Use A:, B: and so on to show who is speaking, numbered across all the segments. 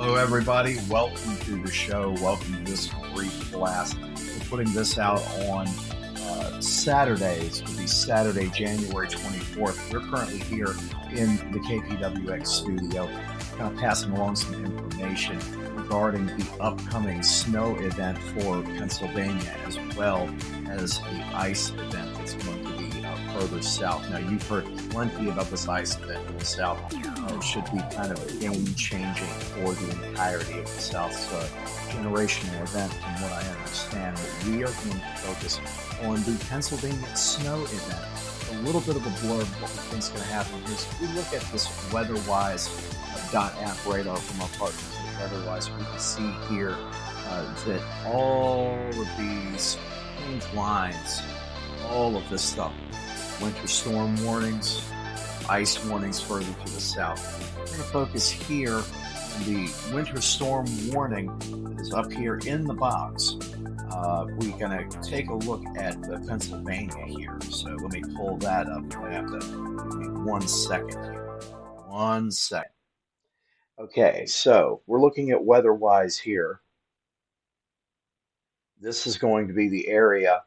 A: Hello, everybody. Welcome to the show. Welcome to this brief blast. We're putting this out on Saturdays. It'll be Saturday, January 24th. We're currently here in the KPWX studio, kind of passing along some information regarding the upcoming snow event for Pennsylvania, as well as the ice event that's going to be further south. Now, you've heard plenty about this ice event in the south. It should be kind of game changing for the entirety of the South's generational event, from what I understand. But we are going to focus on the Pennsylvania snow event. A little bit of a blurb of what we think is going to happen here. So if we look at this WeatherWise .app radar from our partners at WeatherWise, we can see here that all of these pink lines, all of this stuff, winter storm warnings, ice warnings further to the south. We're going to focus here on the winter storm warning that is up here in the box. We're going to take a look at Pennsylvania here. So let me pull that up. I have to give me 1 second here. 1 second. Okay, so we're looking at WeatherWise here. This is going to be the area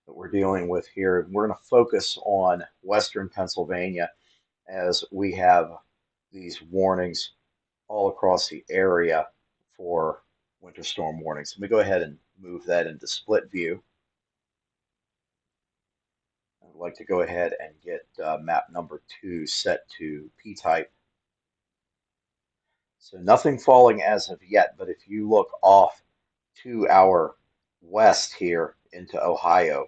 A: that we're dealing with here. We're going to focus on western Pennsylvania, as we have these warnings all across the area for winter storm warnings. Let me go ahead and move that into split view. I'd like to go ahead and get map number 2 set to P-type. So nothing falling as of yet, but if you look off to our west here into Ohio,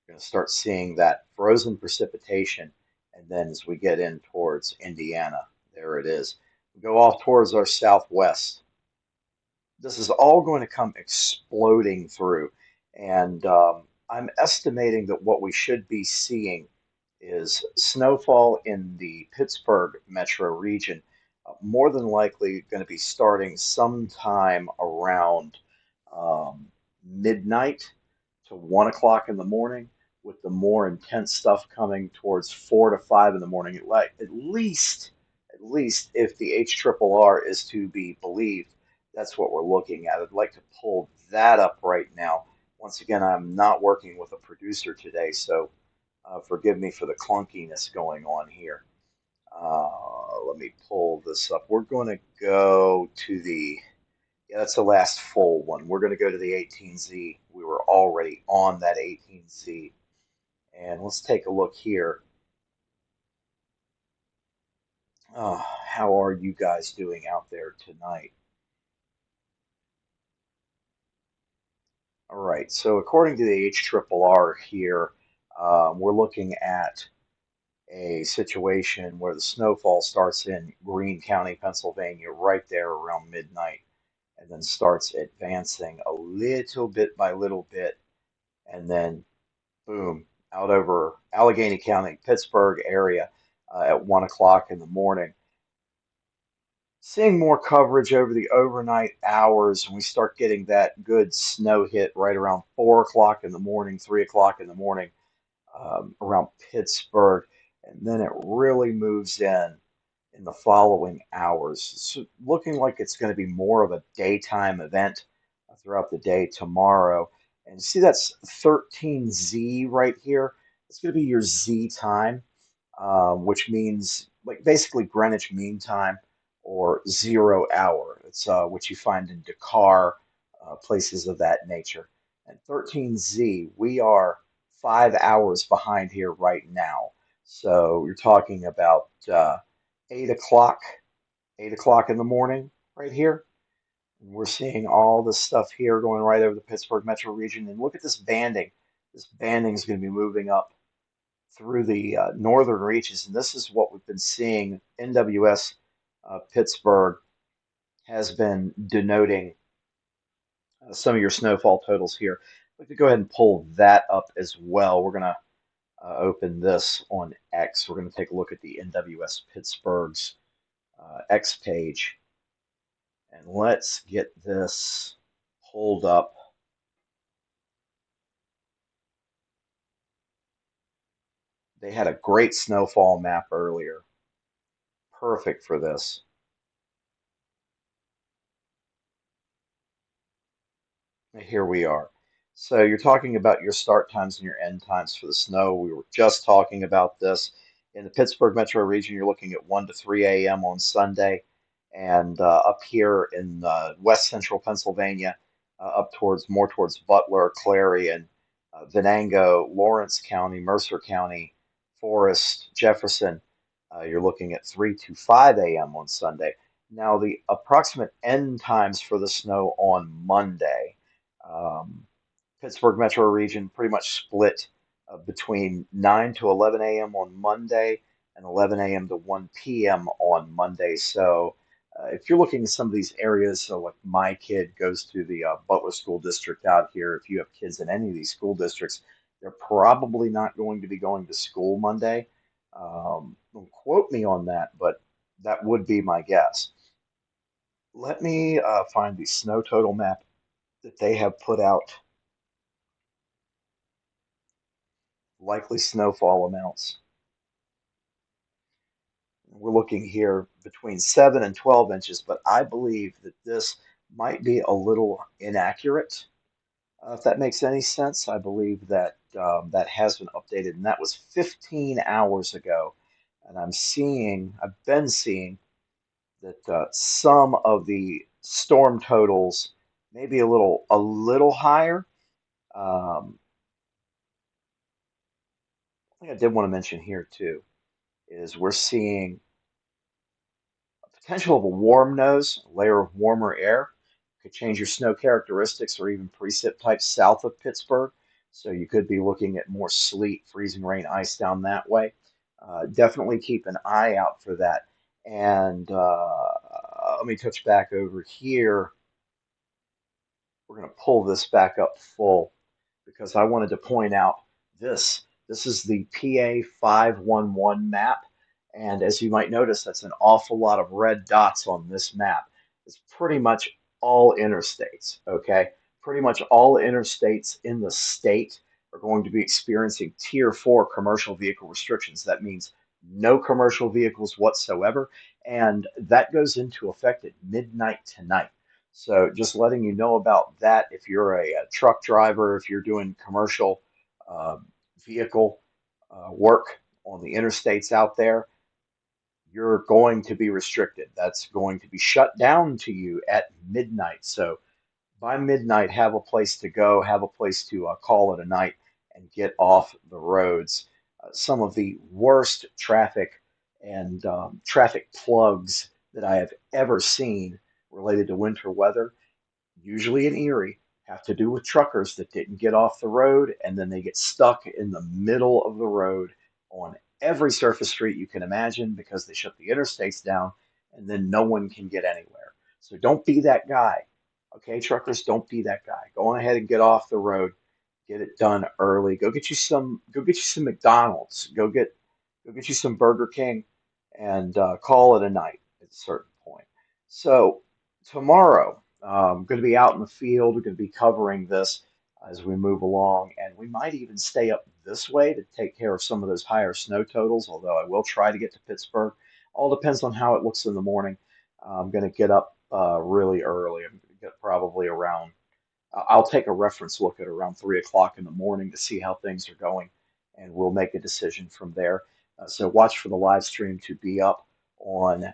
A: you're going to start seeing that frozen precipitation. And then as we get in towards Indiana, there it is. We go off towards our southwest. This is all going to come exploding through. And I'm estimating that what we should be seeing is snowfall in the Pittsburgh metro region, more than likely going to be starting sometime around midnight to 1 o'clock in the morning, with the more intense stuff coming towards 4 to 5 in the morning. At least if the HRRR is to be believed, that's what we're looking at. I'd like to pull that up right now. Once again, I'm not working with a producer today, so forgive me for the clunkiness going on here. Let me pull this up. We're going to go to yeah, that's the last full one. We're going to go to the 18Z. We were already on that 18Z. And let's take a look here. How are you guys doing out there tonight? All right, so according to the HRRR here, we're looking at a situation where the snowfall starts in Greene County, Pennsylvania, right there around midnight, and then starts advancing a little bit by little bit, and then boom, out over Allegheny County, Pittsburgh area at 1 o'clock in the morning. Seeing more coverage over the overnight hours, and we start getting that good snow hit right around 4 o'clock in the morning, 3 o'clock in the morning, around Pittsburgh, and then it really moves in the following hours. It's looking like it's going to be more of a daytime event throughout the day tomorrow. And see, that's 13Z right here. It's going to be your Z time, which means like basically Greenwich Mean Time or 0 hour. It's what you find in Dakar, places of that nature. And 13Z, we are 5 hours behind here right now. So you're talking about 8 o'clock, 8 o'clock in the morning right here. We're seeing all this stuff here going right over the Pittsburgh metro region. And look at this banding. This banding is going to be moving up through the northern reaches. And this is what we've been seeing. NWS Pittsburgh has been denoting some of your snowfall totals here. I'd like to go ahead and pull that up as well. We're going to open this on X. We're going to take a look at the NWS Pittsburgh's X page. And let's get this pulled up. They had a great snowfall map earlier. Perfect for this. Here we are. So you're talking about your start times and your end times for the snow. We were just talking about this. In the Pittsburgh metro region, you're looking at 1 to 3 a.m. on Sunday. And up here in west central Pennsylvania, up towards more towards Butler, Clary, and Venango, Lawrence County, Mercer County, Forest, Jefferson, you're looking at 3 to 5 a.m. on Sunday. Now, the approximate end times for the snow on Monday. Um, Pittsburgh metro region pretty much split between 9 to 11 a.m. on Monday and 11 a.m. to 1 p.m. on Monday. So if you're looking at some of these areas, so like my kid goes to the Butler School District out here, if you have kids in any of these school districts, they're probably not going to be going to school Monday. Don't quote me on that, but that would be my guess. Let me find the snow total map that they have put out, likely snowfall amounts. We're looking here between 7 and 12 inches, but I believe that this might be a little inaccurate. If that makes any sense, I believe that that has been updated, and that was 15 hours ago. And I've been seeing that some of the storm totals may be a little higher. I think I did want to mention here too is we're seeing potential of a warm nose, a layer of warmer air, could change your snow characteristics or even precip types south of Pittsburgh. So you could be looking at more sleet, freezing rain, ice down that way. Definitely keep an eye out for that. And let me touch back over here. We're going to pull this back up full because I wanted to point out this. This is the PA 511 map. And as you might notice, that's an awful lot of red dots on this map. It's pretty much all interstates, okay? Pretty much all interstates in the state are going to be experiencing Tier 4 commercial vehicle restrictions. That means no commercial vehicles whatsoever. And that goes into effect at midnight tonight. So just letting you know about that. If you're a truck driver, if you're doing commercial uh, vehicle work on the interstates out there, you're going to be restricted. That's going to be shut down to you at midnight. So by midnight, have a place to go, have a place to call it a night, and get off the roads. Some of the worst traffic and traffic plugs that I have ever seen related to winter weather, usually in Erie, have to do with truckers that didn't get off the road and then they get stuck in the middle of the road on every surface street you can imagine because they shut the interstates down and then no one can get anywhere. So don't be that guy. Okay, truckers, don't be that guy. Go on ahead and get off the road. Get it done early. Go get you some McDonald's. Go get you some Burger King and call it a night at a certain point. So tomorrow, going to be out in the field. We're going to be covering this as we move along, and we might even stay up this way to take care of some of those higher snow totals. Although I will try to get to Pittsburgh. All depends on how it looks in the morning. I'm going to get up really early. I'm going to get probably around. I'll take a reference look at around 3 o'clock in the morning to see how things are going, and we'll make a decision from there. So watch for the live stream to be up on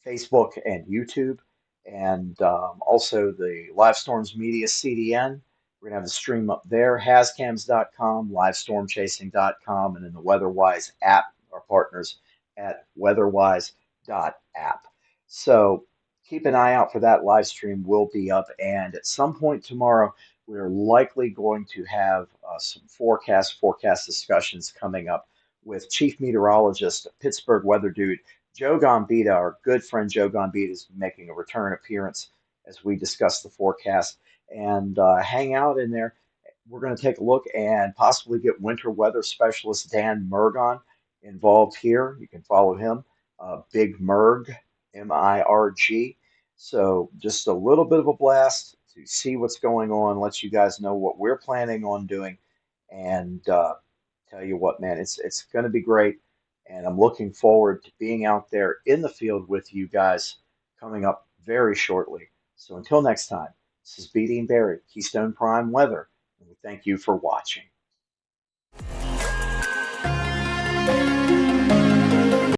A: Facebook and YouTube, and also the Live Storms Media CDN. We're going to have the stream up there, hascams.com, livestormchasing.com, and then the WeatherWise app, our partners at weatherwise.app. So keep an eye out for that live stream will be up, and at some point tomorrow, we're likely going to have some forecast discussions coming up with Chief Meteorologist, Pittsburgh Weather Dude, Joe Gambita, our good friend Joe Gambita, is making a return appearance as we discuss the forecast and hang out in there. We're going to take a look and possibly get winter weather specialist Dan Mergon involved here. You can follow him, Big Merg, Mirg. So just a little bit of a blast to see what's going on, let you guys know what we're planning on doing, and tell you what, man, it's going to be great, and I'm looking forward to being out there in the field with you guys coming up very shortly. So until next time, This is BD and Barry, Keystone Prime Weather, and we thank you for watching.